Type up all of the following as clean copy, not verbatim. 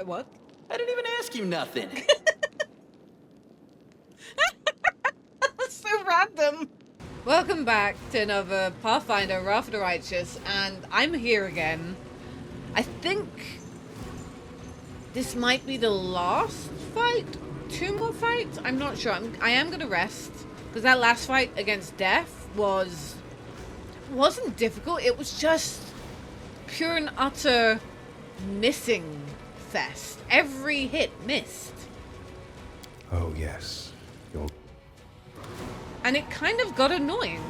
What? I didn't even ask you nothing. That's so random. Welcome back to another Pathfinder, Wrath of the Righteous, and I'm here again. I think this might be the last fight. 2 more fights? I'm not sure. I am going to rest, because that last fight against Death wasn't difficult. It was just pure and utter missing fest. Every hit missed. Oh, yes. And it kind of got annoying.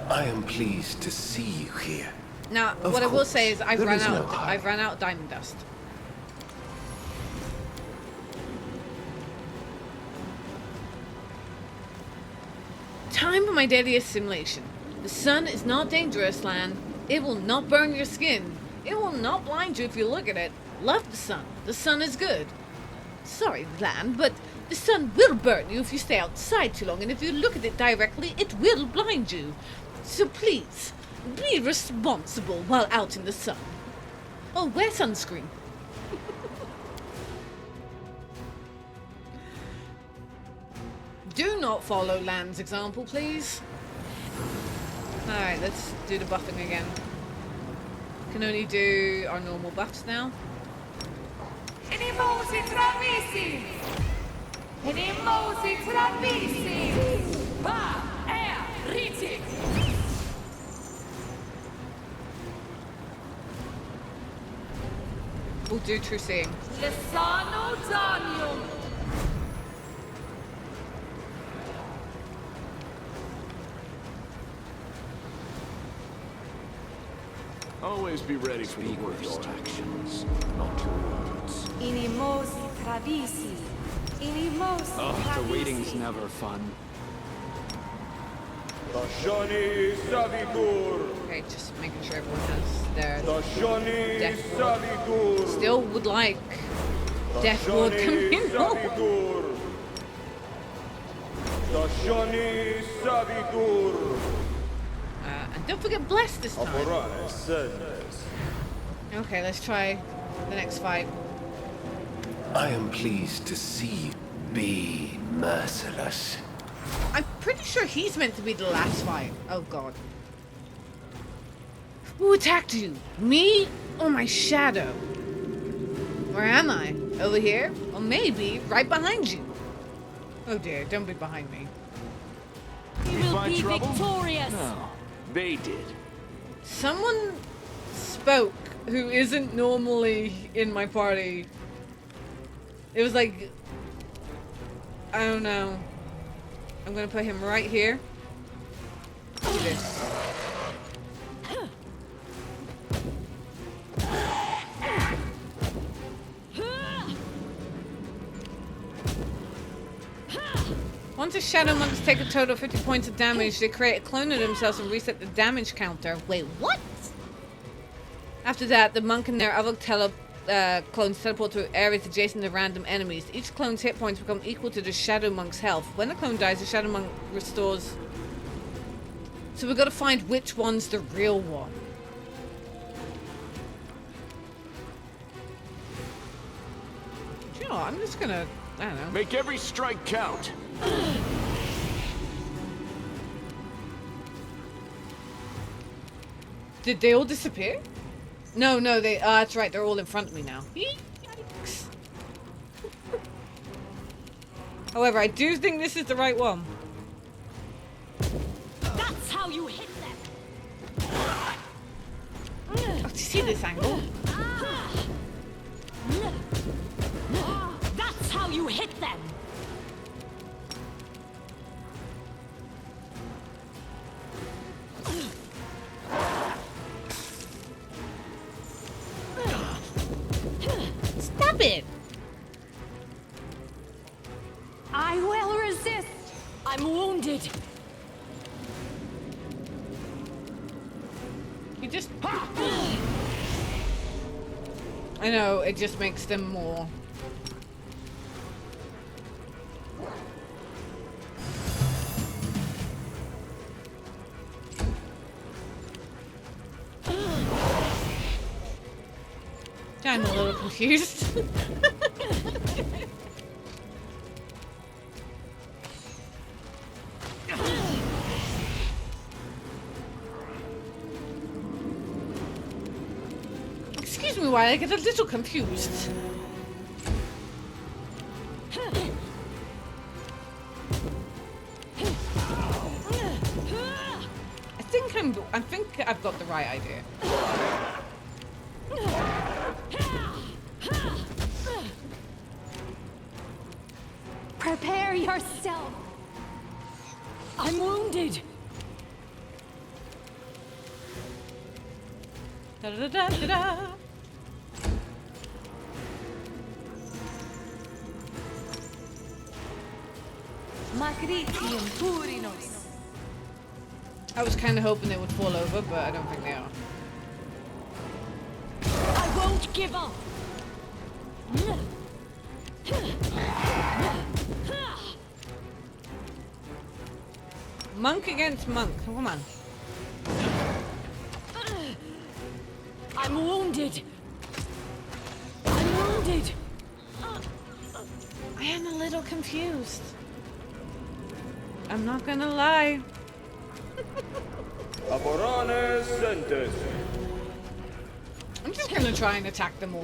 I am pleased to see you here. Now, Of what I will course, say is I've there run is out. no hurry. I've run out of diamond dust. Time for my daily assimilation. The sun is not dangerous, land. It will not burn your skin. It will not blind you if you look at it. Love the sun. The sun is good. Sorry, land, but the sun will burn you if you stay outside too long, and if you look at it directly, it will blind you. So please, be responsible while out in the sun. Oh, wear sunscreen. Do not follow Land's example, please. Alright, let's do the buffing again. Can only do our normal buffs now. Animosi travisi! Animosi travisi! Pa, riti! We'll do true seeing. Lesano danium! Always be ready for the worst. Your actions, not your words. Animosi travisi! Animosi Oh, the waiting's never fun. Tashani Savigur! Okay, just making sure everyone has their Tashani death ward. Savigur! Still would like death ward coming on. Savigur! Tashani Savigur! And don't forget bless this time. Aporane Senes. Okay, let's try the next fight. I am pleased to see you be merciless. I'm pretty sure he's meant to be the last fight. Oh god. Who attacked you? Me or my shadow? Where am I? Over here? Or maybe right behind you? Oh dear, don't be behind me. You will find be trouble? victorious! No, they did. Someone spoke who isn't normally in my party. It was like, I don't know. I'm gonna put him right here. Do this. Once the Shadow Monks take a total of 50 points of damage, they create a clone of themselves and reset the damage counter. Wait, what? After that, the monk and their other clones teleport to areas adjacent to random enemies. Each clone's hit points become equal to the Shadow Monk's health. When the clone dies, the Shadow Monk restores. So we've got to find which one's the real one. Do you know what? I'm just gonna, I don't know. Make every strike count. Did they all disappear? No, they, that's right, they're all in front of me now. Yikes. However, I do think this is the right one. That's how you hit them! Oh, do you see this angle? That's how you hit them! Stop it! I will resist! I'm wounded! You just... I know, it just makes them more... I'm a little confused. Excuse me while I get a little confused. I think I've got the right idea. Prepare yourself. I'm wounded. Da da da da da. Macritium purinos. I was kind of hoping they would fall over, but I don't think they are. I won't give up. Monk against monk. Come on. I'm wounded. I'm wounded. I am a little confused. I'm not gonna lie. Aborane sentes. I'm just gonna try and attack them all.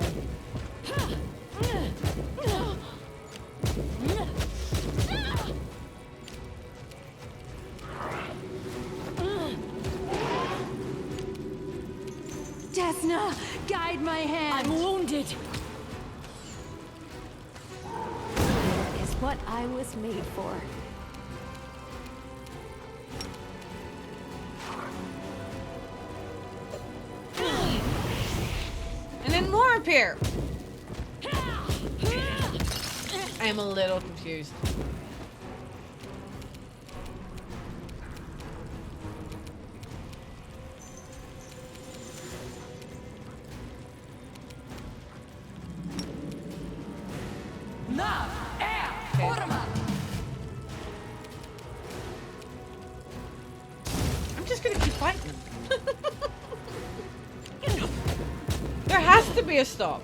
Desna, guide my hand. I'm wounded. Is what I was made for. And then more appear. I am a little confused. I'm just gonna keep fighting them. There has to be a stop.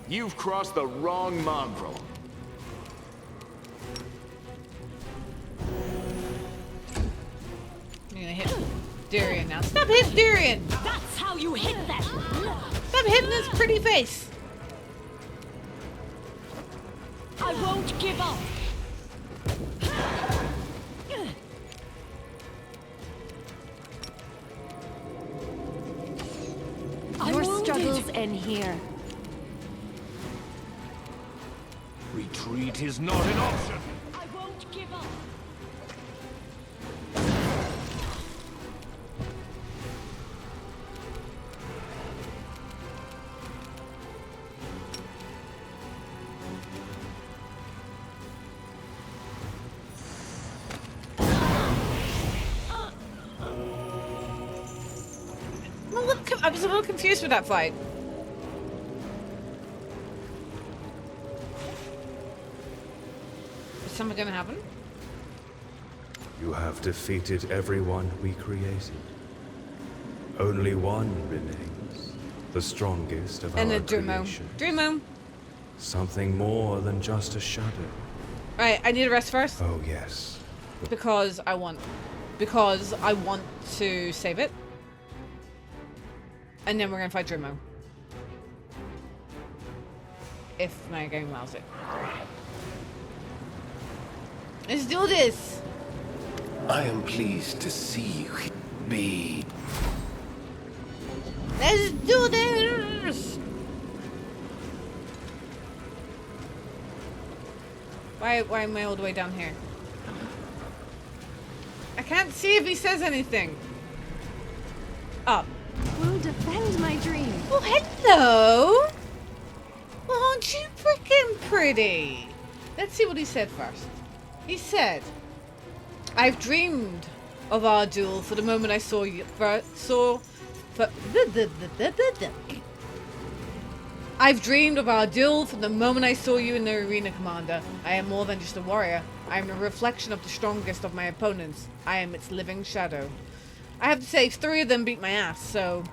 You've crossed the wrong mongrel. I'm gonna hit Darian now. Stop hitting Darian! That's how you hit them. Stop hitting his pretty face! I won't give up. Your struggles end here. Retreat is not an option. I won't give up. I was a little confused with that fight. Is something gonna happen? You have defeated everyone we created. Only one remains, the strongest of And our a Drumo. creation. Drumo. Something more than just a shadow. Alright, I need to rest first. Oh yes. Because I want to save it. And then we're gonna fight Drumo. If my game allows it. Let's do this! I am pleased to see you be. Let's do this! Why am I all the way down here? I can't see if he says anything. Up. Will defend my dream. Oh, hello! Well, aren't you freaking pretty? Let's see what he said first. He said, I've dreamed of our duel for the moment I saw you. I've dreamed of our duel from the moment I saw you in the arena, Commander. I am more than just a warrior. I am a reflection of the strongest of my opponents. I am its living shadow. I have to say, 3 of them beat my ass, so...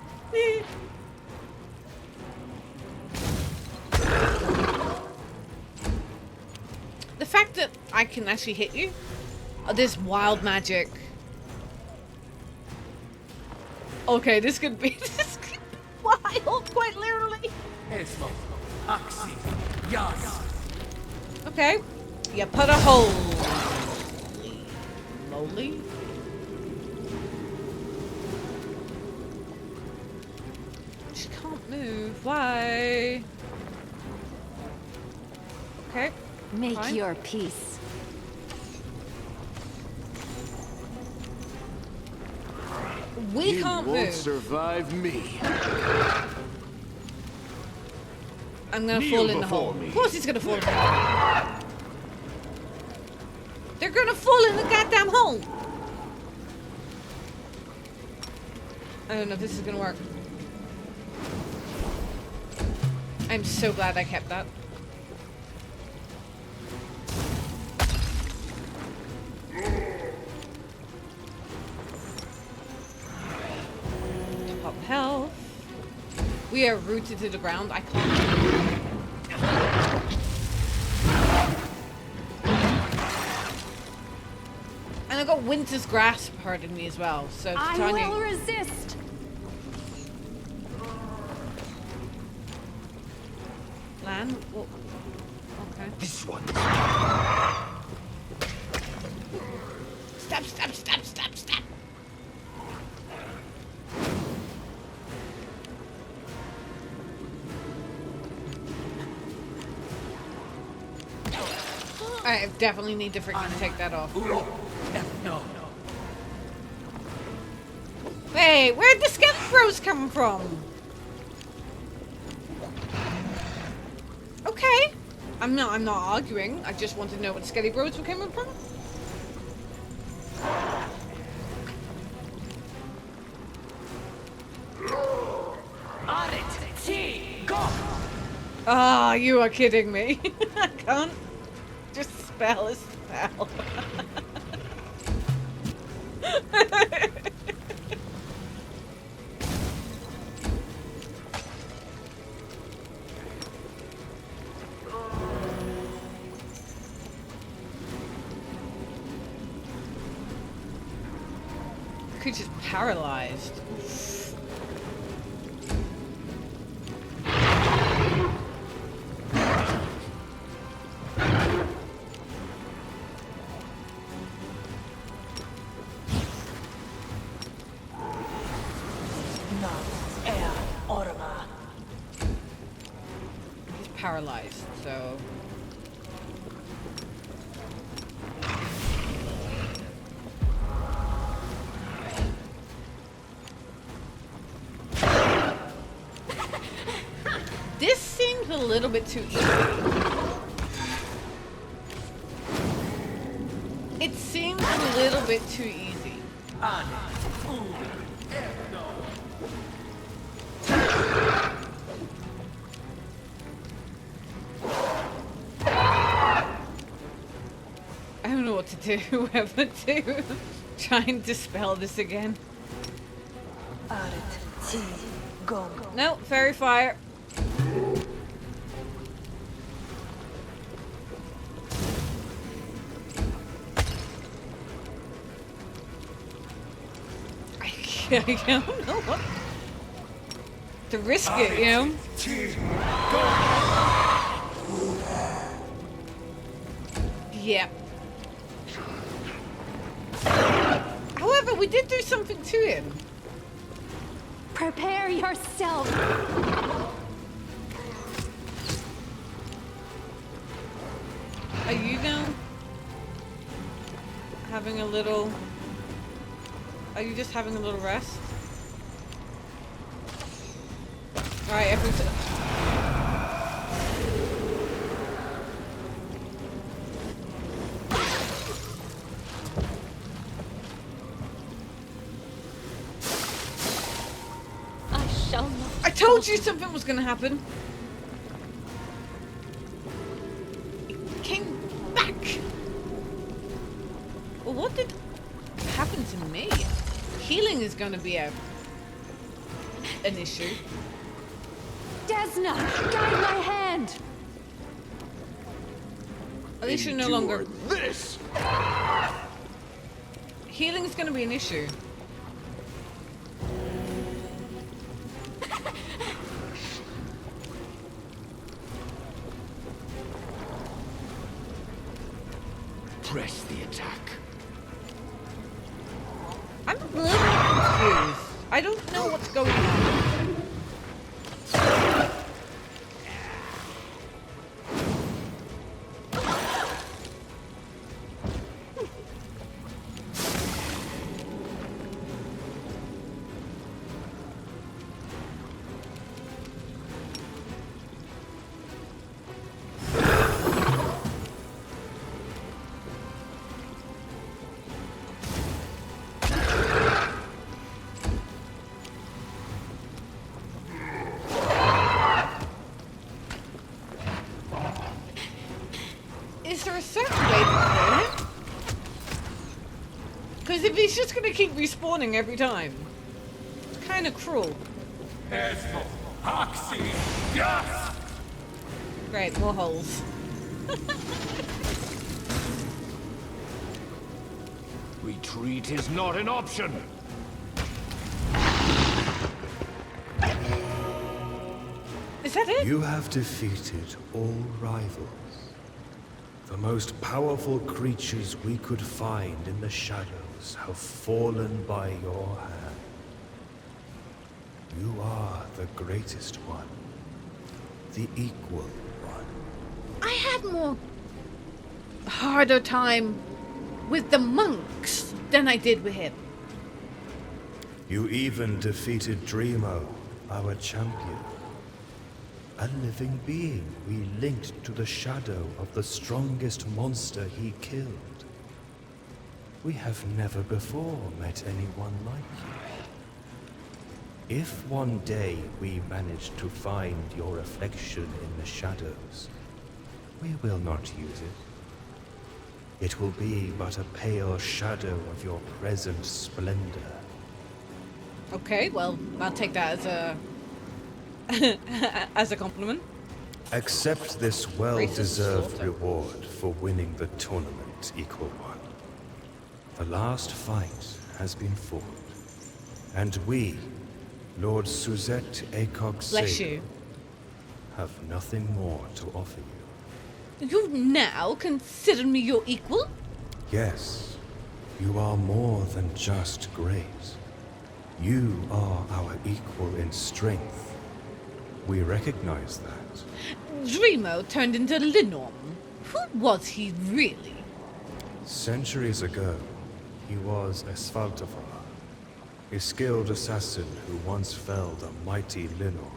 The fact that I can actually hit you, this wild magic. Okay, this could be wild, quite literally. Okay, you put a hole. Moly. She can't move. Why? Okay. Make Fine. your peace. We You can't won't move. survive me. I'm gonna Kneel fall in the before hole. me. Of course he's gonna fall in the hole. They're gonna fall in the goddamn hole. I don't know if this is gonna work. I'm so glad I kept that. Top health. We are rooted to the ground. I can't. And I got Winter's Grasp hurting me as well. So I Titania, will resist. land. Well, okay. This one. Stop! Stop! Stop! Stop! Stop! I definitely need to freaking take that off. No. Hey, where'd the scarecrows come from? Okay. I'm not arguing. I just want to know what scarecrows were coming from. On it! T! Go! Ah, you are kidding me. I can't just spell a spell. Creature's paralyzed. He's paralyzed, so... This seems a little bit too easy. It seems a little bit too easy. I don't know what to do, whether to try and dispel this again. No, fairy fire. I don't know what to risk it, you know? Yep. However, we did do something to him. Prepare yourself. Are you now having a little... Are you just having a little rest? Alright, I shall not. I told you something was gonna happen. what did happen to me? Healing is going to be an issue. Desna, guide my hand. At least you're no longer... Endure this! Healing is going to be an issue. Press the attack. I'm a little confused. I don't know what's going on. Is there a certain way to play it? Because if he's just going to keep respawning every time, it's kind of cruel. Great, more holes. Retreat is not an option. Is that it? You have defeated all rivals. The most powerful creatures we could find in the shadows have fallen by your hand. You are the greatest one. The equal one. I had more harder time with the monks than I did with him. You even defeated Dreamo, our champion. A living being we linked to the shadow of the strongest monster he killed. We have never before met anyone like you. If one day we manage to find your reflection in the shadows, we will not use it. It will be but a pale shadow of your present splendor. Okay, well, I'll take that as a as a compliment. Accept this Racist well-deserved slaughter. reward for winning the tournament, Equal One. The last fight has been fought, and we, Lord Suzette Acog Bless you. have nothing more to offer you. You now consider me your equal? Yes, you are more than just great. You are our equal in strength. We recognize that. Dreamo turned into Linorm. Who was he really? Centuries ago, he was Asphaltivar, a skilled assassin who once felled a mighty Linor.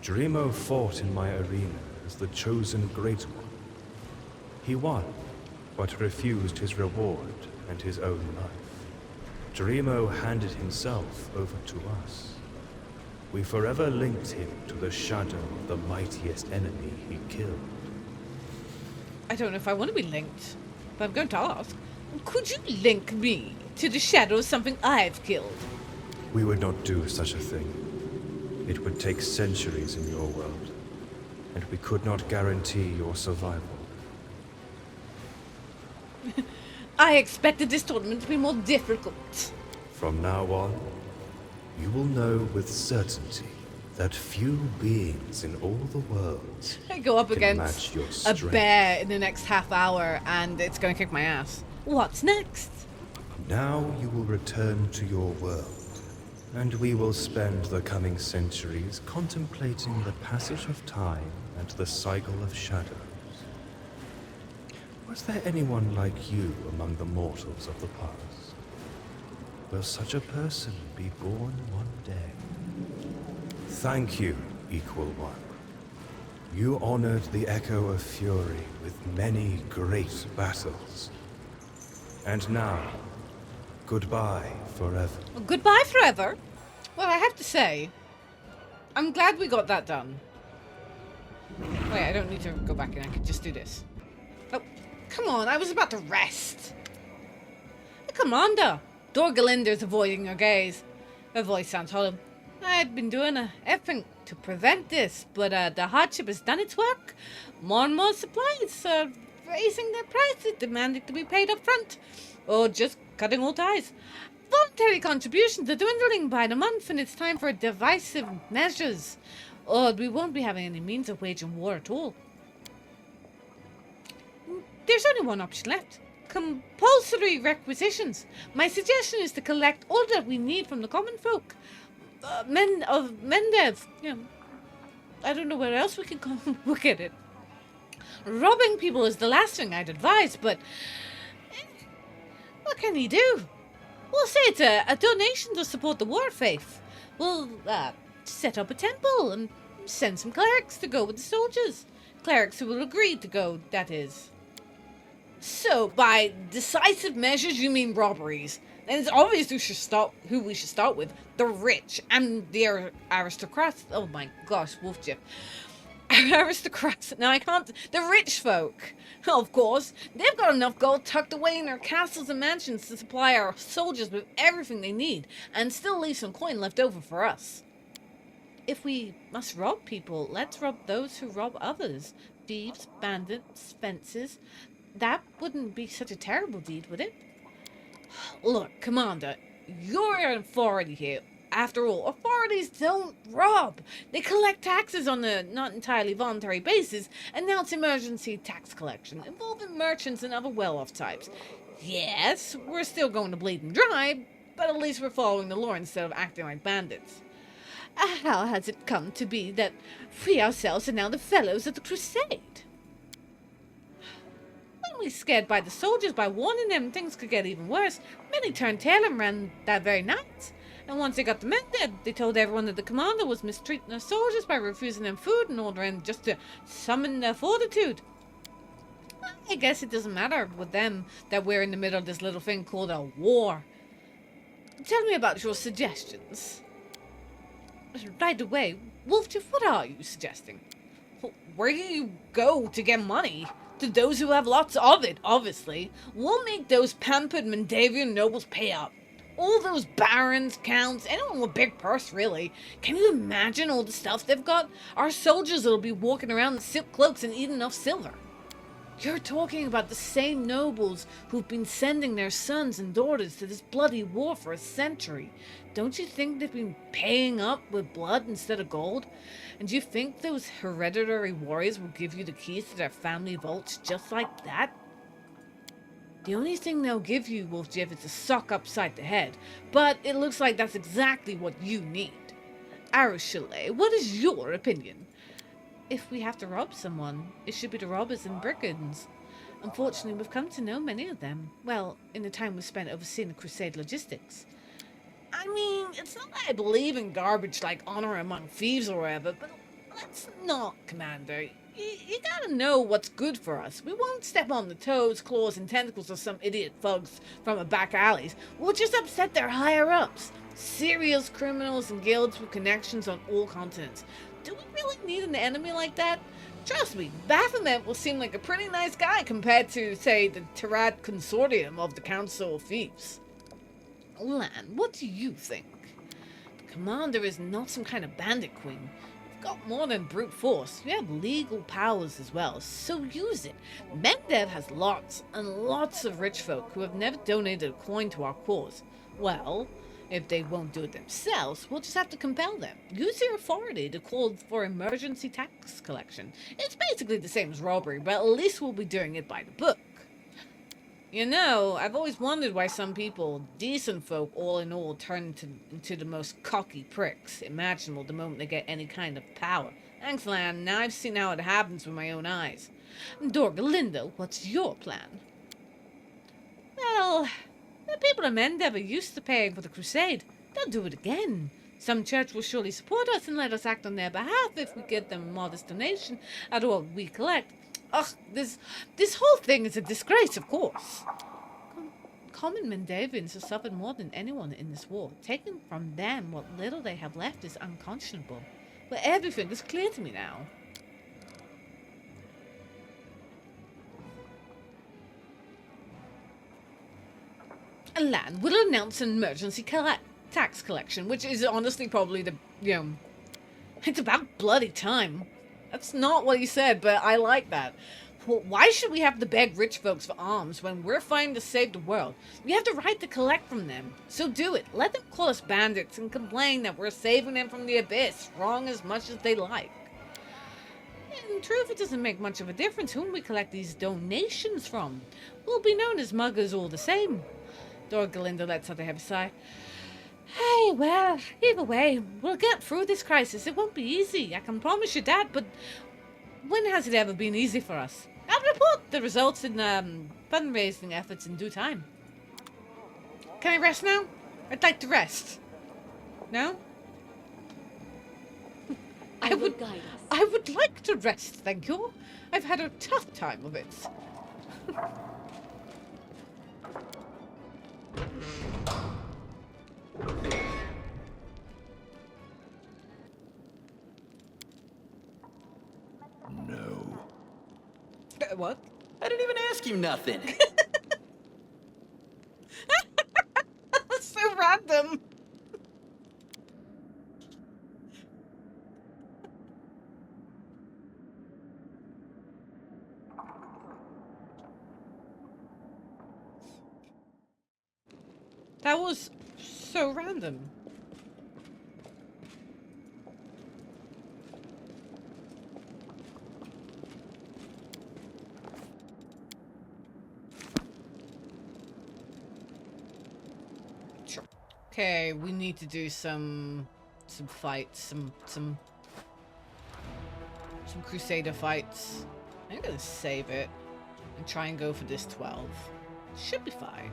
Dreamo fought in my arena as the chosen Great One. He won, but refused his reward and his own life. Dreamo handed himself over to us. We forever linked him to the shadow of the mightiest enemy he killed. I don't know if I want to be linked, but I'm going to ask. Could you link me to the shadow of something I've killed? We would not do such a thing. It would take centuries in your world, and we could not guarantee your survival. I expected this tournament to be more difficult. From now on, you will know with certainty that few beings in all the worlds I go up can against match your a strength. bear in the next half hour and it's going to kick my ass. What's next? Now you will return to your world, and we will spend the coming centuries contemplating the passage of time and the cycle of shadows. Was there anyone like you among the mortals of the past? Will such a person be born one day? Thank you, Equal One. You honored the Echo of Fury with many great battles. And now, goodbye forever. Well, goodbye forever. Well, I have to say, I'm glad we got that done. Wait, I don't need to go back in. I could just do this. Oh, come on. I was about to rest. Commander! Dorgalinder's avoiding her gaze. Her voice sounds hollow. I've been doing everything to prevent this, but the hardship has done its work. More and more supplies are raising their prices, demanding to be paid up front, or just cutting all ties. Voluntary contributions are dwindling by the month, and it's time for divisive measures, or we won't be having any means of waging war at all. There's only one option left. Compulsory requisitions. My suggestion is to collect all that we need from the common folk. Men of Mendev. I don't know where else we can look at it. Robbing people is the last thing I'd advise, but what can he do? We'll say it's a donation to support the war faith. We'll set up a temple and send some clerics to go with the soldiers. Clerics who will agree to go, that is. So, by decisive measures, you mean robberies. And it's obvious who we should start with. The rich and the aristocrats. Oh my gosh, Wolfjeff. Aristocrats. Now I can't. The rich folk. Of course. They've got enough gold tucked away in their castles and mansions to supply our soldiers with everything they need. And still leave some coin left over for us. If we must rob people, let's rob those who rob others. Thieves, bandits, fences. That wouldn't be such a terrible deed, would it? Look, Commander, you're an authority here. After all, authorities don't rob. They collect taxes on a not entirely voluntary basis, and now it's emergency tax collection, involving merchants and other well-off types. Yes, we're still going to bleed and dry, but at least we're following the law instead of acting like bandits. How has it come to be that we ourselves are now the fellows of the crusade? Only scared by the soldiers by warning them things could get even worse. Many turned tail and ran that very night. And once they got the men dead, they told everyone that the commander was mistreating their soldiers by refusing them food and ordering just to summon their fortitude. I guess it doesn't matter with them that we're in the middle of this little thing called a war. Tell me about your suggestions. Right away, Wolfjeff, what are you suggesting? Where do you go to get money? To those who have lots of it, obviously. We'll make those pampered Mendavian nobles pay up. All those barons, counts, anyone with a big purse, really. Can you imagine all the stuff they've got? Our soldiers will be walking around in silk cloaks and eating enough silver. You're talking about the same nobles who've been sending their sons and daughters to this bloody war for a century. Don't you think they've been paying up with blood instead of gold? And do you think those hereditary warriors will give you the keys to their family vaults just like that? The only thing they'll give you, Wolfjeff, is a sock upside the head. But it looks like that's exactly what you need. Areelu, what is your opinion? If we have to rob someone, it should be the robbers and brigands. Unfortunately, we've come to know many of them. Well, in the time we spent overseeing the crusade logistics. I mean, it's not that I believe in garbage like honor among thieves or whatever, but let's not, Commander. You gotta know what's good for us. We won't step on the toes, claws, and tentacles of some idiot thugs from a back alleys. We'll just upset their higher-ups. Serious criminals and guilds with connections on all continents. Do we really need an enemy like that? Trust me, Baphomet will seem like a pretty nice guy compared to, say, the Tirad Consortium of the Council of Thieves. Lan, what do you think? The Commander is not some kind of bandit queen. You've got more than brute force. You have legal powers as well, so use it. Mendev has lots and lots of rich folk who have never donated a coin to our cause. Well, if they won't do it themselves, we'll just have to compel them. Use your authority to call for emergency tax collection. It's basically the same as robbery, but at least we'll be doing it by the book. You know, I've always wondered why some people, decent folk all in all, turn into the most cocky pricks imaginable the moment they get any kind of power. Thanks, Lan. Now I've seen how it happens with my own eyes. Dorgalinda, what's your plan? Well, the people of Mendev are used to paying for the crusade. They'll do it again. Some church will surely support us and let us act on their behalf if we get them a modest donation out of what we collect. Ugh, this whole thing is a disgrace, of course. Common Mendavians have suffered more than anyone in this war. Taking from them what little they have left is unconscionable. But everything is clear to me now. a land will announce an emergency tax collection, which is honestly probably the, it's about bloody time. That's not what he said, but I like that. Why should we have to beg rich folks for alms when we're fighting to save the world? We have the right to collect from them. So do it. Let them call us bandits and complain that we're saving them from the abyss, wrong as much as they like. In truth, it doesn't make much of a difference whom we collect these donations from. We'll be known as muggers all the same. Dorgalinda lets out a heavy sigh. Hey, well, either way, we'll get through this crisis. It won't be easy, I can promise you that, but when has it ever been easy for us? I'll report the results in fundraising efforts in due time. Can I rest now? I'd like to rest. No? I would guide us. I would like to rest, thank you. I've had a tough time of it. No. What? I didn't even ask you nothing. That's so random. That was so random. Sure. Okay, we need to do some fights, some Crusader fights. I'm gonna save it and try and go for this 12. Should be fine.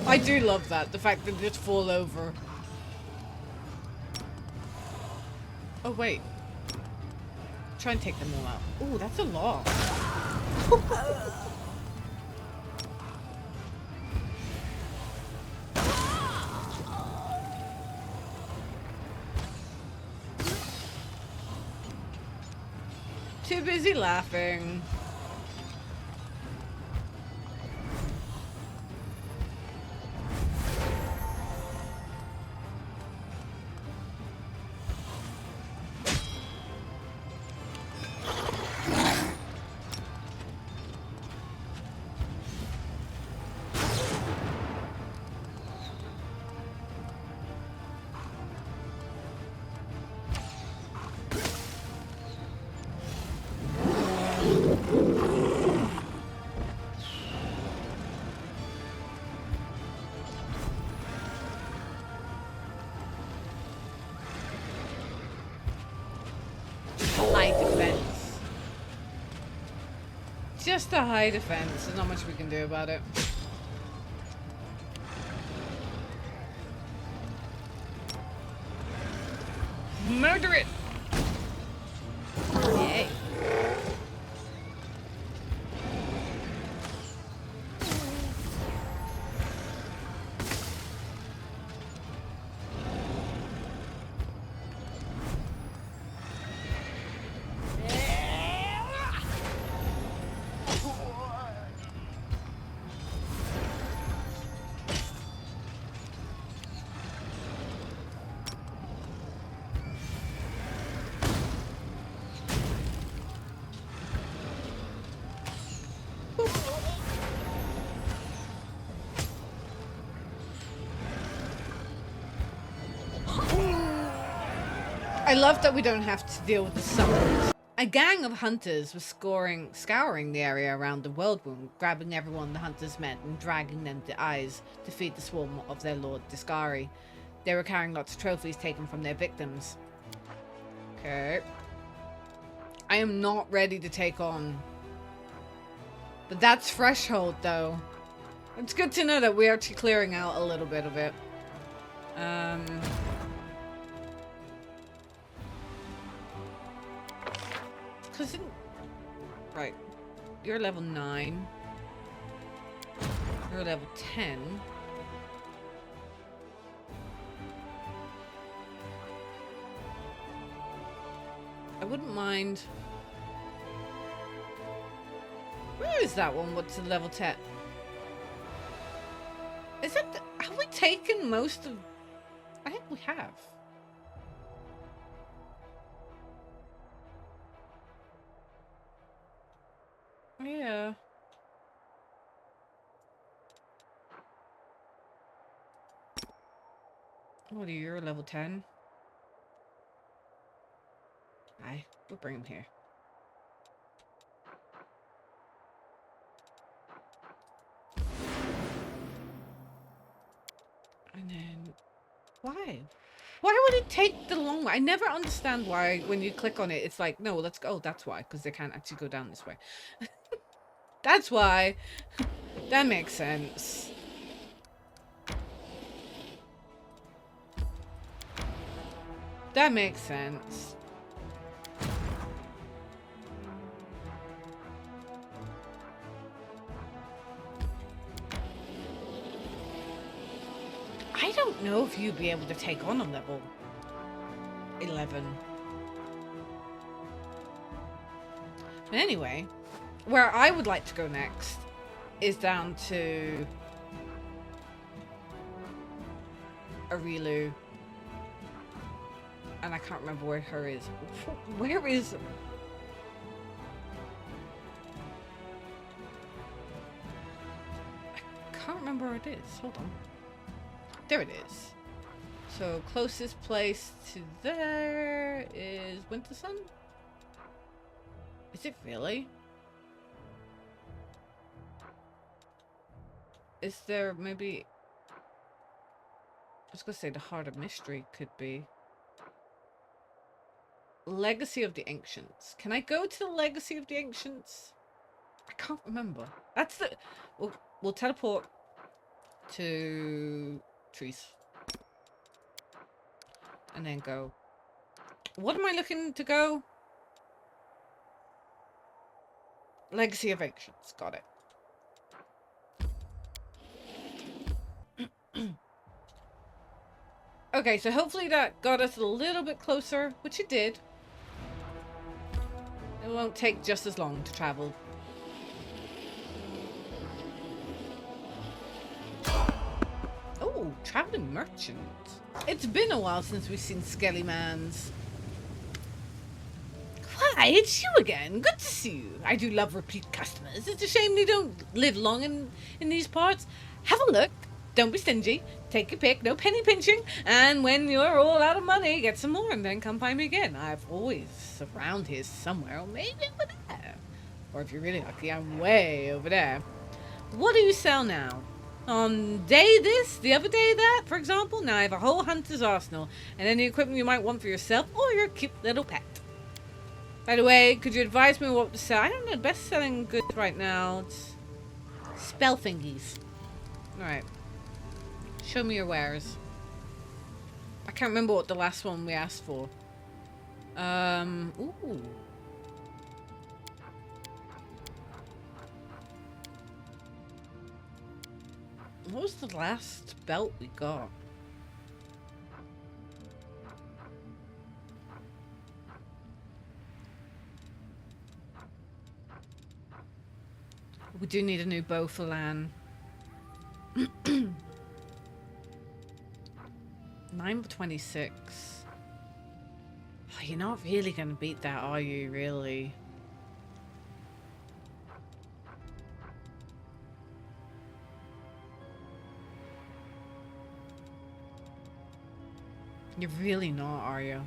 I do love that, the fact that they just fall over. Oh wait. Try and take them all out. Ooh, that's a lot. Too busy laughing. High defense. Just a high defense. There's not much we can do about it. Murder it! Yay. I love that we don't have to deal with the summons. A gang of hunters was scouring the area around the world wound, grabbing everyone the hunters met and dragging them to Eyes to feed the swarm of their lord Discari. They were carrying lots of trophies taken from their victims. Okay. I am not ready to take on. But that's Threshold, though. It's good to know that we're actually clearing out a little bit of it. Right. You're level 9. You're level 10. wouldn't mind. Where is that one? What's the level 10? Is it? Have we taken most of? I think we have. Yeah. What are you? You're level 10. Aye, we'll bring him here. And then, why? Why would it take the long way? I never understand why when you click on it, it's like, no, let's go. Oh, that's why, because they can't actually go down this way. That's why. That makes sense. That makes sense. I don't know if you'd be able to take on a level 11. But anyway, where I would like to go next is down to Areelu. And I can't remember where her is. Where is... I can't remember where it is. Hold on. There it is. So closest place to there is Wintersun? Is it really? Is there maybe... I was gonna say the Heart of Mystery could be... Legacy of the Ancients. Can I go to the Legacy of the Ancients? I can't remember. That's the... We'll teleport to trees. And then go. What am I looking to go? Legacy of Ancients. Got it. Okay, so hopefully that got us a little bit closer, which it did. It won't take just as long to travel. Oh, traveling merchant. It's been a while since we've seen Skellymans. Why, it's you again. Good to see you. I do love repeat customers. It's a shame they don't live long in these parts. Have a look. Don't be stingy. Take your pick. No penny pinching. And when you're all out of money, get some more and then come find me again. I've always around here somewhere, or maybe over there. Or if you're really lucky, I'm way over there. What do you sell now? On day this, the other day that, for example? Now I have a whole hunter's arsenal and any equipment you might want for yourself or your cute little pet. By the way, could you advise me what to sell? I don't know, best selling goods right now. It's spell thingies. Alright. Show me your wares. I can't remember what the last one we asked for. Ooh. What was the last belt we got? We do need a new bow for Lan. 9 for 26. Oh, you're not really going to beat that, are you, really? You're really not, are you?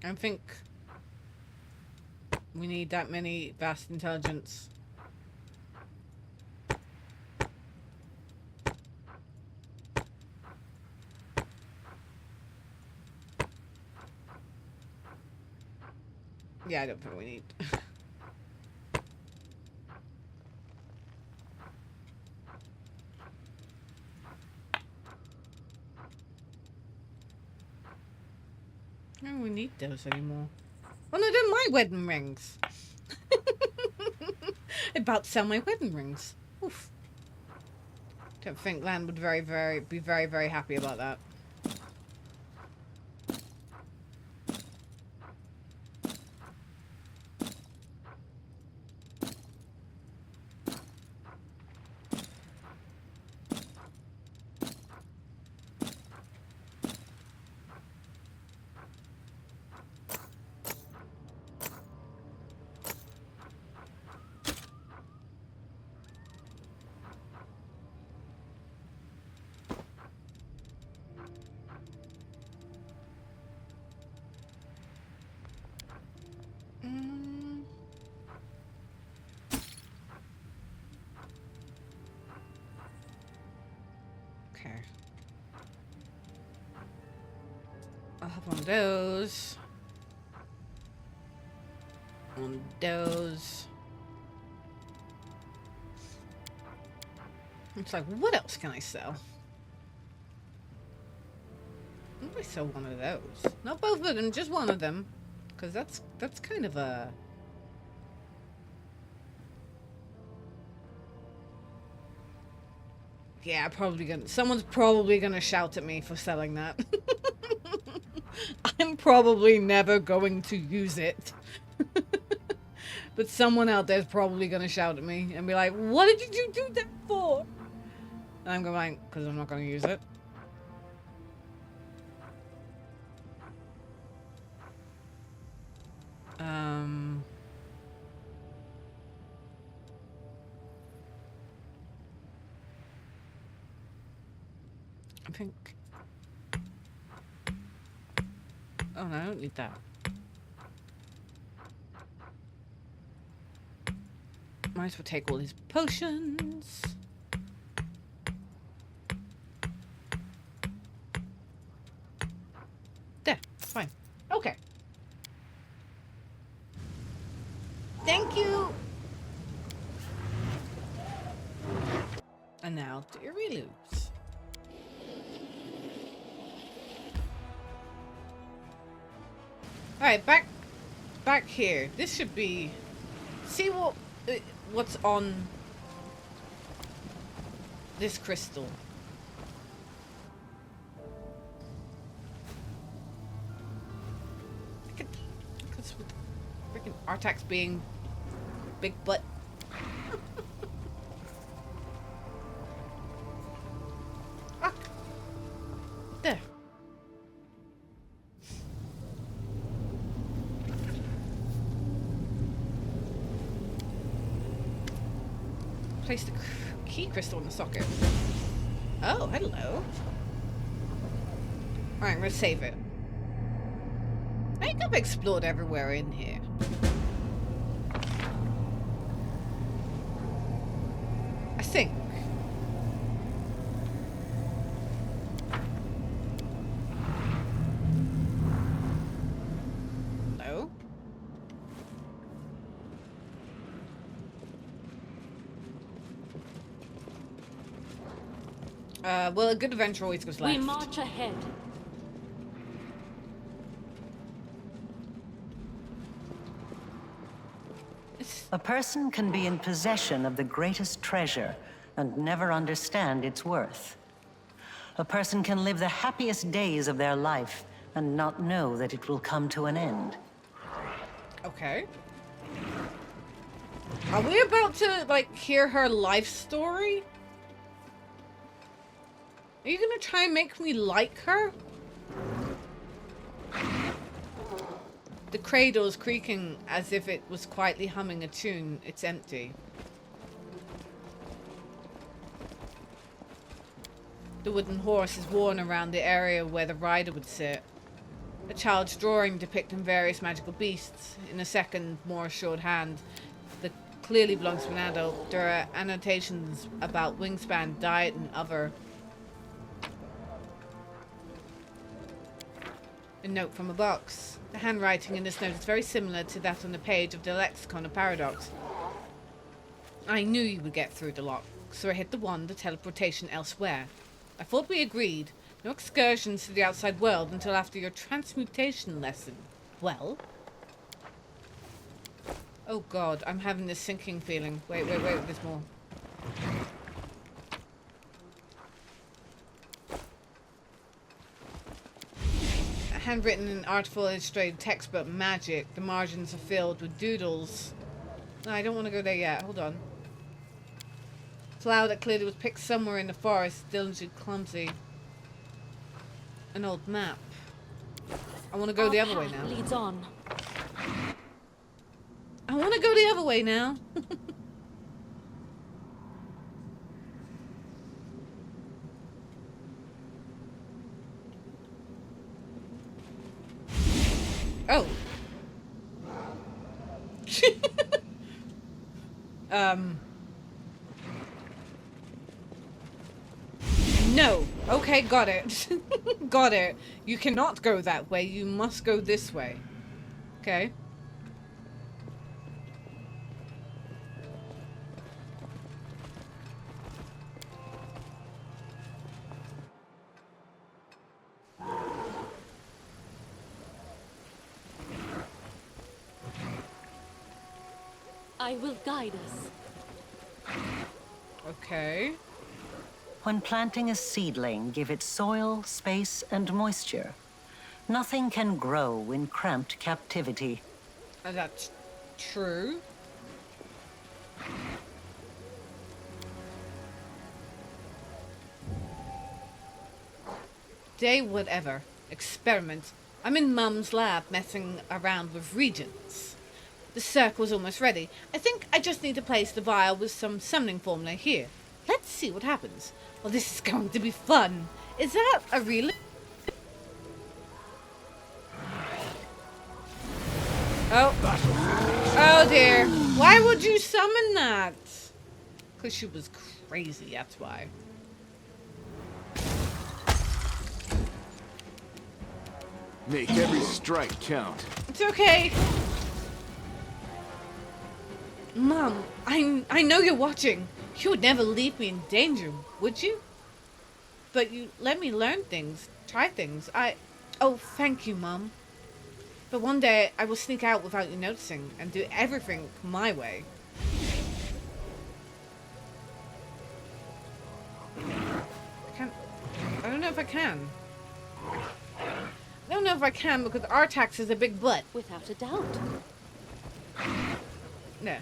I don't think we need that many vast intelligence. Yeah, I don't think we need. I don't need those anymore. Oh no, they're my wedding rings. I'm about to sell my wedding rings. Oof. Don't think Lan would be very, very happy about that. Okay. I'll have one of those. One of those. It's like, what else can I sell? What if I sell one of those? Not both of them, just one of them. Because that's kind of a... Yeah, someone's probably gonna shout at me for selling that. I'm probably never going to use it. But someone out there's probably gonna shout at me and be like, what did you do that for? And I'm going, because I'm not gonna use it. I think... Oh no, I don't need that. Might as well take all his potions. There, fine. Okay. Thank you! And now to Areelu's. Alright, back here. This should be... See what's on this crystal. Because with freaking Artax being big butt. Ah. There. Place the key crystal in the socket. Oh, hello. Alright, I'm gonna save it. I think I've explored everywhere in here. I think. No? Well, a good adventure always goes left. We march ahead. A person can be in possession of the greatest treasure and never understand its worth. A person can live the happiest days of their life and not know that it will come to an end. Okay. Are we about to, like, hear her life story? Are you gonna try and make me like her? The cradle is creaking as if it was quietly humming a tune. It's empty. The wooden horse is worn around the area where the rider would sit. A child's drawing depicting various magical beasts. In a second, more assured hand, that clearly belongs to an adult. There are annotations about wingspan, diet, and other. A note from a box. The handwriting in this note is very similar to that on the page of the lexicon of paradox. I knew you would get through the lock, so I hit the wand of teleportation elsewhere. I thought we agreed. No excursions to the outside world until after your transmutation lesson. Well? Oh god, I'm having this sinking feeling. Wait, there's more. Handwritten in artful illustrated text about magic. The margins are filled with doodles. No, I don't want to go there yet. Hold on. Flower that clearly was picked somewhere in the forest. Still too clumsy. An old map. I want to go the other way now. Leads on. I want to go the other way now. Oh. No. Okay, got it. Got it. You cannot go that way. You must go this way. Okay. I will guide us. Okay. When planting a seedling, give it soil, space, and moisture. Nothing can grow in cramped captivity. That's true. Day whatever. Experiment. I'm in Mum's lab messing around with regions. The circle's almost ready. I think I just need to place the vial with some summoning formula here. Let's see what happens. Well, this is going to be fun. Is that Areelu? Oh. Oh dear. Why would you summon that? Because she was crazy, that's why. Make every strike count. It's okay. Mom, I know you're watching. You would never leave me in danger, would you? But you let me learn things, try things. Oh, thank you, Mom. But one day I will sneak out without you noticing and do everything my way. I don't know if I can. I don't know if I can because Artax is a big butt. Without a doubt. No.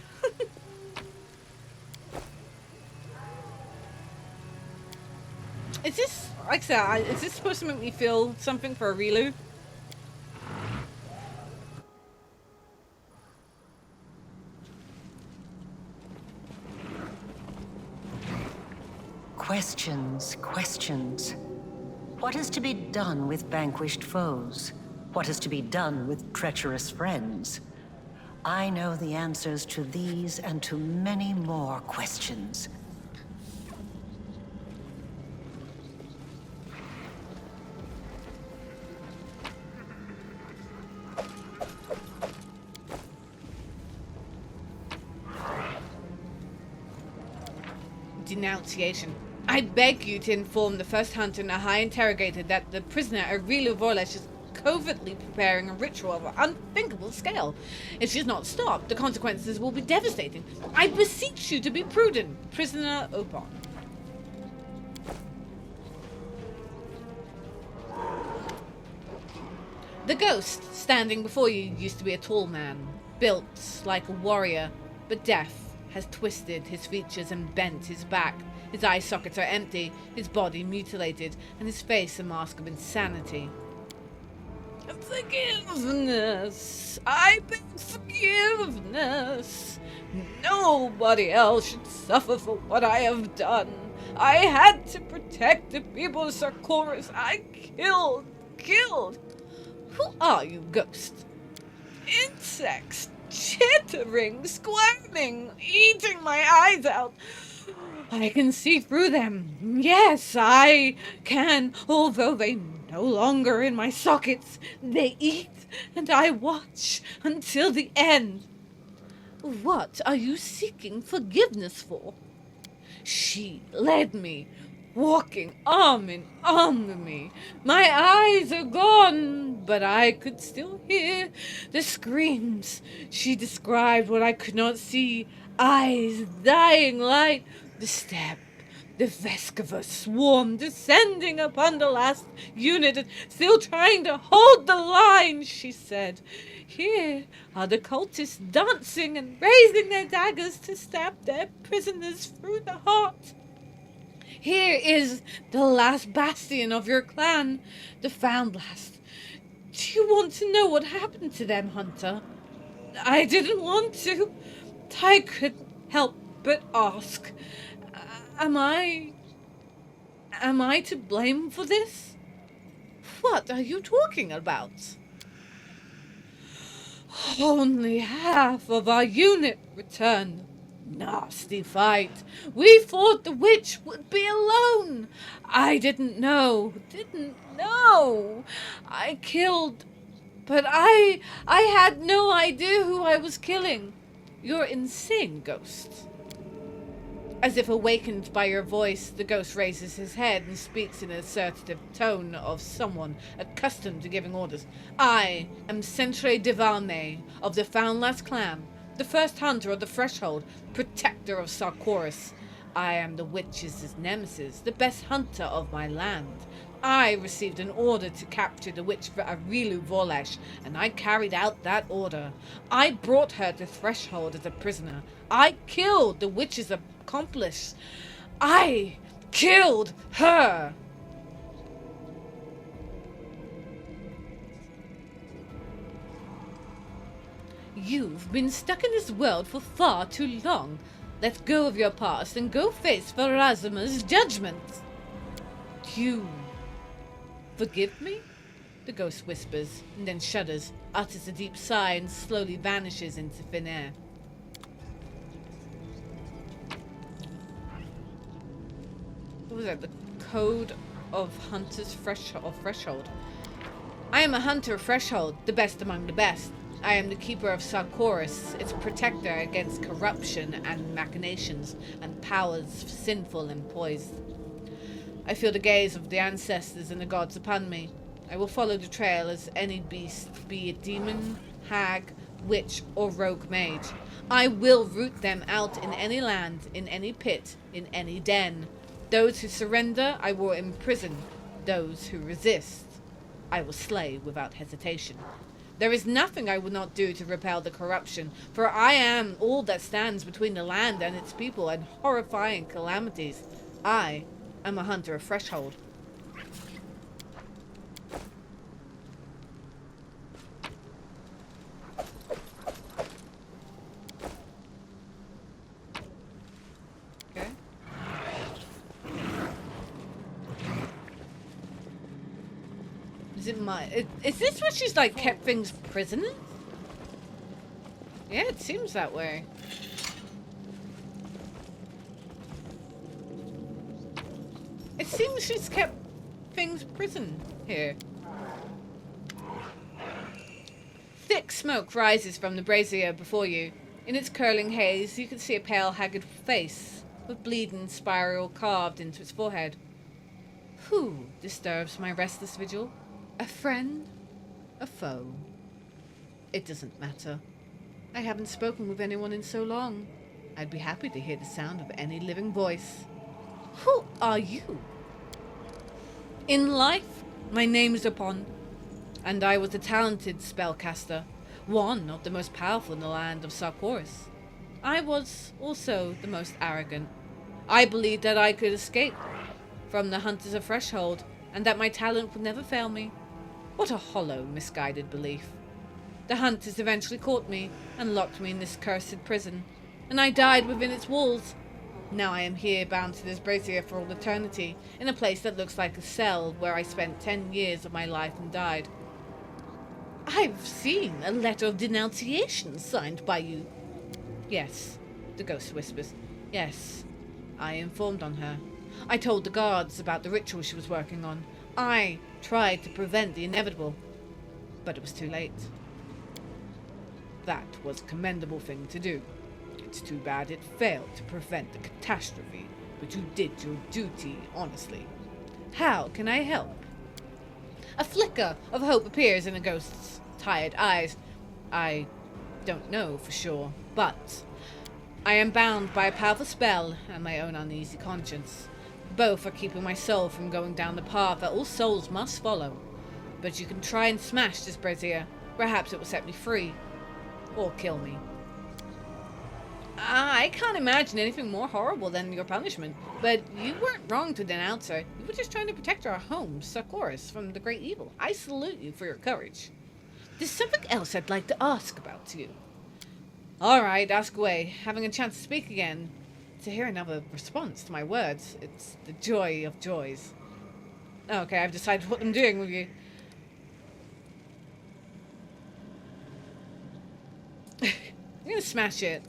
Is this, like I said, is this supposed to make me feel something for Areelu? Questions, questions. What is to be done with vanquished foes? What is to be done with treacherous friends? I know the answers to these and to many more questions. Denunciation. I beg you to inform the first hunter and the high interrogator that the prisoner Areelu Vorlesh is covertly preparing a ritual of an unthinkable scale. If she is not stopped, the consequences will be devastating. I beseech you to be prudent. Prisoner Opon. The ghost standing before you used to be a tall man, built like a warrior, but deaf, has twisted his features and bent his back. His eye sockets are empty, his body mutilated, and his face a mask of insanity. Forgiveness! I beg forgiveness! Nobody else should suffer for what I have done. I had to protect the people of Sarkoris. I killed. Who are you, ghost? Insects, chittering, squirming, eating my eyes out. I can see through them. Yes, I can, although they no longer in my sockets. They eat, and I watch until the end. What are you seeking forgiveness for? She led me, walking arm in arm with me. My eyes are gone, but I could still hear the screams. She described what I could not see. Eyes, dying light, the step, The Vescova swarm descending upon the last unit, still trying to hold the line, she said. Here are the cultists dancing and raising their daggers to stab their prisoners through the heart. Here is the last bastion of your clan, the Foundlast. Do you want to know what happened to them, Hunter? I didn't want to. I couldn't help but ask. Am I to blame for this? What are you talking about? Only half of our unit returned. Nasty fight. We thought the witch would be alone. I didn't know. I killed, but I had no idea who I was killing. You're insane, Ghost. As if awakened by your voice, the ghost raises his head and speaks in an assertive tone of someone accustomed to giving orders. I am Centre Divalme of the Foundlast clan, the first hunter of the Threshold, protector of Sarkoris. I am the witch's nemesis, the best hunter of my land. I received an order to capture the witch for Areelu Volesh, and I carried out that order. I brought her to Threshold as a prisoner. I killed the witch's accomplice. I killed her. You've been stuck in this world for far too long. Let go of your past and go face Pharasma's judgment. You forgive me? The ghost whispers, and then shudders, utters a deep sigh, and slowly vanishes into thin air. What was that? The Code of Hunters Threshold. I am a hunter of Threshold, the best among the best. I am the keeper of Sarkoris, its protector against corruption and machinations, and powers sinful and poised. I feel the gaze of the ancestors and the gods upon me. I will follow the trail as any beast, be it demon, hag, witch, or rogue mage. I will root them out in any land, in any pit, in any den. Those who surrender, I will imprison. Those who resist, I will slay without hesitation. There is nothing I would not do to repel the corruption, for I am all that stands between the land and its people and horrifying calamities. I am a hunter of Threshold. Okay. Is this what she's like kept things prisoners? Yeah, it seems that way. It seems she's kept things prison here. Thick smoke rises from the brazier before you. In its curling haze, you can see a pale, haggard face with bleeding spiral carved into its forehead. Who disturbs my restless vigil? A friend? A foe? It doesn't matter. I haven't spoken with anyone in so long. I'd be happy to hear the sound of any living voice. Who are you? In life, my name is Upon, and I was a talented spellcaster, one of the most powerful in the land of Sarkoris. I was also the most arrogant. I believed that I could escape from the Hunters of Threshold, and that my talent would never fail me. What a hollow, misguided belief. The Hunters eventually caught me and locked me in this cursed prison, and I died within its walls. Now I am here, bound to this brazier for all eternity, in a place that looks like a cell where I spent 10 years of my life and died. I've seen a letter of denunciation signed by you. Yes, the ghost whispers. Yes, I informed on her. I told the guards about the ritual she was working on. I tried to prevent the inevitable, but it was too late. That was a commendable thing to do. It's too bad it failed to prevent the catastrophe, but you did your duty honestly. How can I help? A flicker of hope appears in the ghost's tired eyes. I don't know for sure, but I am bound by a powerful spell and my own uneasy conscience. Both are keeping my soul from going down the path that all souls must follow. But you can try and smash this brazier. Perhaps it will set me free. Or kill me. I can't imagine anything more horrible than your punishment. But you weren't wrong to denounce her. You were just trying to protect our home, Socorus, from the great evil. I salute you for your courage. There's something else I'd like to ask about you. Alright, ask away. Having a chance to speak again. To hear another response to my words. It's the joy of joys. Okay, I've decided what I'm doing with you. I'm gonna smash it.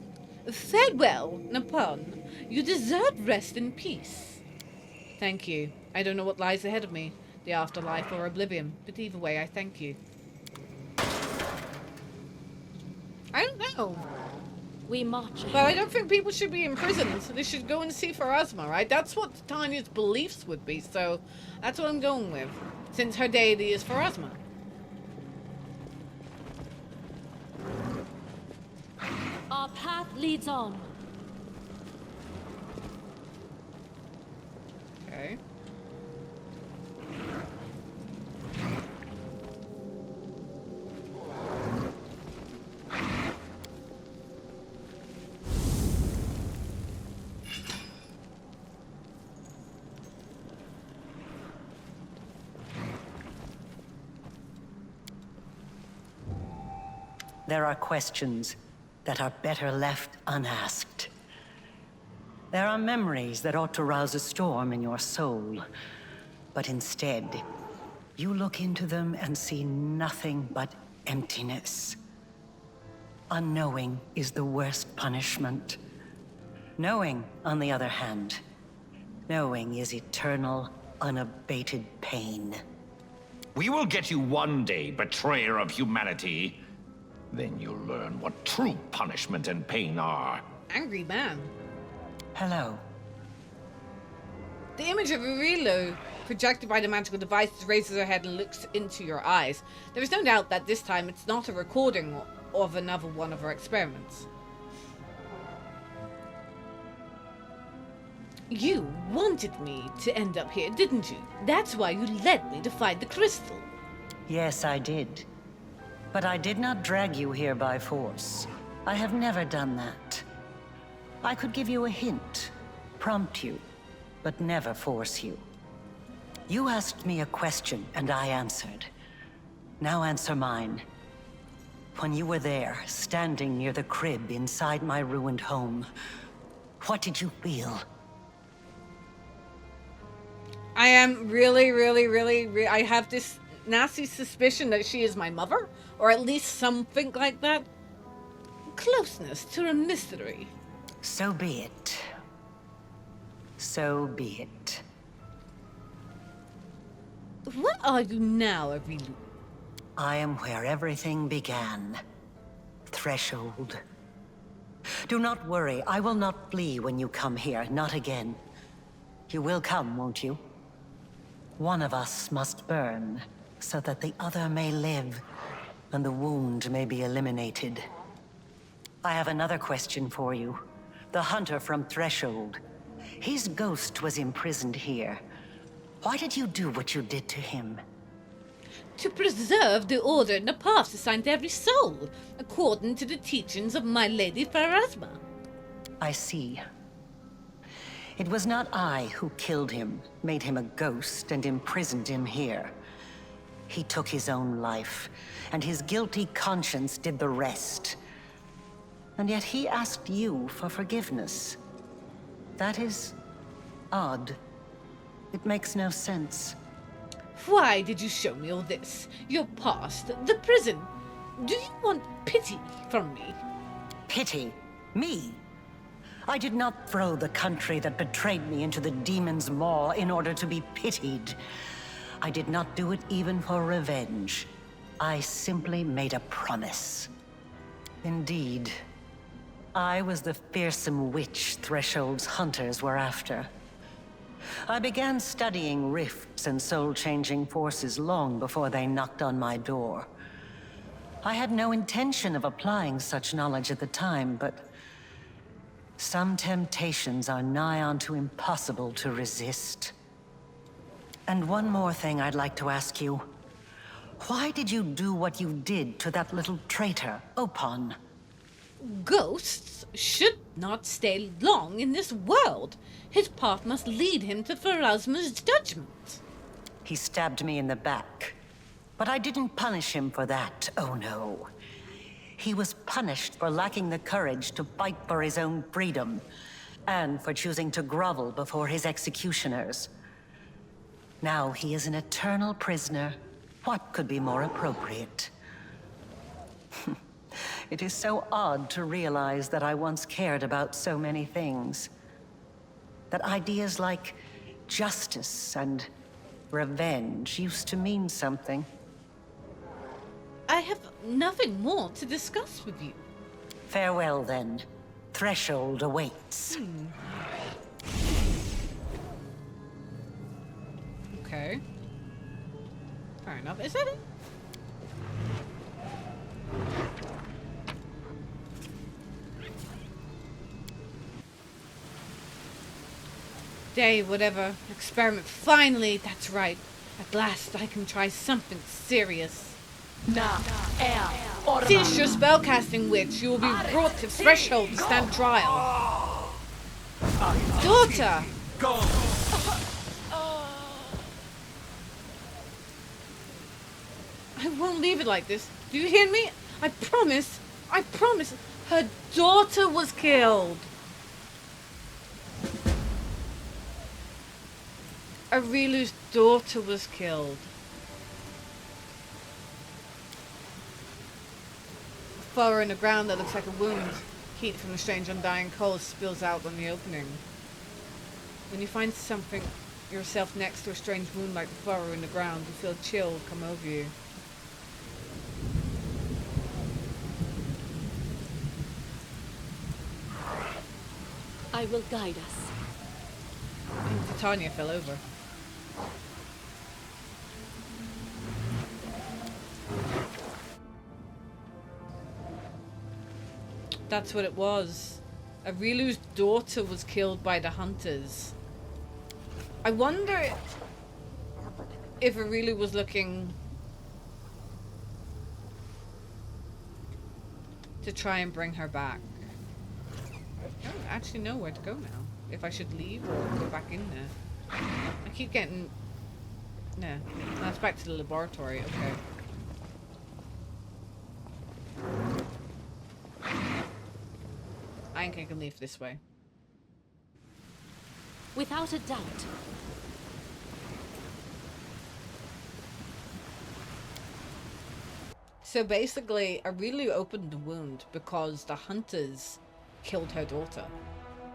Farewell, Napon. You deserve rest and peace. Thank you. I don't know what lies ahead of me. The afterlife or oblivion. But either way, I thank you. I don't know. We march. But I don't think people should be imprisoned, so they should go and see Pharasma, right? That's what Titania's beliefs would be, so that's what I'm going with. Since her deity is Pharasma. Our path leads on. Okay. There are questions that are better left unasked. There are memories that ought to rouse a storm in your soul. But instead, you look into them and see nothing but emptiness. Unknowing is the worst punishment. Knowing, on the other hand, knowing is eternal, unabated pain. We will get you one day, betrayer of humanity. Then you'll learn what true punishment and pain are. Angry man. Hello. The image of Areelu, projected by the magical device, raises her head and looks into your eyes. There is no doubt that this time it's not a recording of another one of her experiments. You wanted me to end up here, didn't you? That's why you led me to find the crystal. Yes, I did. But I did not drag you here by force. I have never done that. I could give you a hint, prompt you, but never force you. You asked me a question, and I answered. Now answer mine. When you were there, standing near the crib inside my ruined home, what did you feel? I am I have this nasty suspicion that she is my mother, or at least something like that. Closeness to a mystery. So be it. So be it. What are you now, Areelu? I am where everything began. Threshold. Do not worry, I will not flee when you come here, not again. You will come, won't you? One of us must burn, so that the other may live, and the wound may be eliminated. I have another question for you. The hunter from Threshold. His ghost was imprisoned here. Why did you do what you did to him? To preserve the order and the paths assigned to every soul, according to the teachings of my lady Pharasma. I see. It was not I who killed him, made him a ghost, and imprisoned him here. He took his own life, and his guilty conscience did the rest. And yet he asked you for forgiveness. That is odd. It makes no sense. Why did you show me all this? Your past, the prison. Do you want pity from me? Pity? Me? I did not throw the country that betrayed me into the demon's maw in order to be pitied. I did not do it even for revenge. I simply made a promise. Indeed, I was the fearsome witch Threshold's hunters were after. I began studying rifts and soul-changing forces long before they knocked on my door. I had no intention of applying such knowledge at the time, but Some temptations are nigh onto impossible to resist. And one more thing I'd like to ask you. Why did you do what you did to that little traitor, Opon? Ghosts should not stay long in this world. His path must lead him to Pharasma's judgment. He stabbed me in the back. But I didn't punish him for that, oh no. He was punished for lacking the courage to fight for his own freedom, and for choosing to grovel before his executioners. Now he is an eternal prisoner. What could be more appropriate? It is so odd to realize that I once cared about so many things. That ideas like justice and revenge used to mean something. I have nothing more to discuss with you. Farewell, then. Threshold awaits. Okay. Fair enough. Is that it? Day, whatever. Experiment. Finally, that's right. At last, I can try something serious. Cease your spellcasting, witch. You will be brought to Threshold to stand trial. Daughter! Go! I won't leave it like this. Do you hear me? I promise. Her daughter was killed. Areelu's daughter was killed. A furrow in the ground that looks like a wound. Heat from the strange undying coal spills out on the opening. When you find something yourself next to a strange wound like the furrow in the ground, you feel a chill come over you. I will guide us. And Titania fell over. That's what it was. Areelu's daughter was killed by the hunters. I wonder if Areelu was looking to try and bring her back. I don't actually know where to go now. If I should leave or go back in there. I keep getting... No. That's back to the laboratory. Okay. I think I can leave this way. Without a doubt. So basically, Areelu opened the wound because the hunters killed her daughter.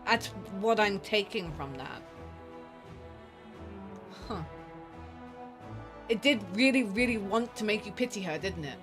That's what I'm taking from that. Huh. It did really, really want to make you pity her, didn't it?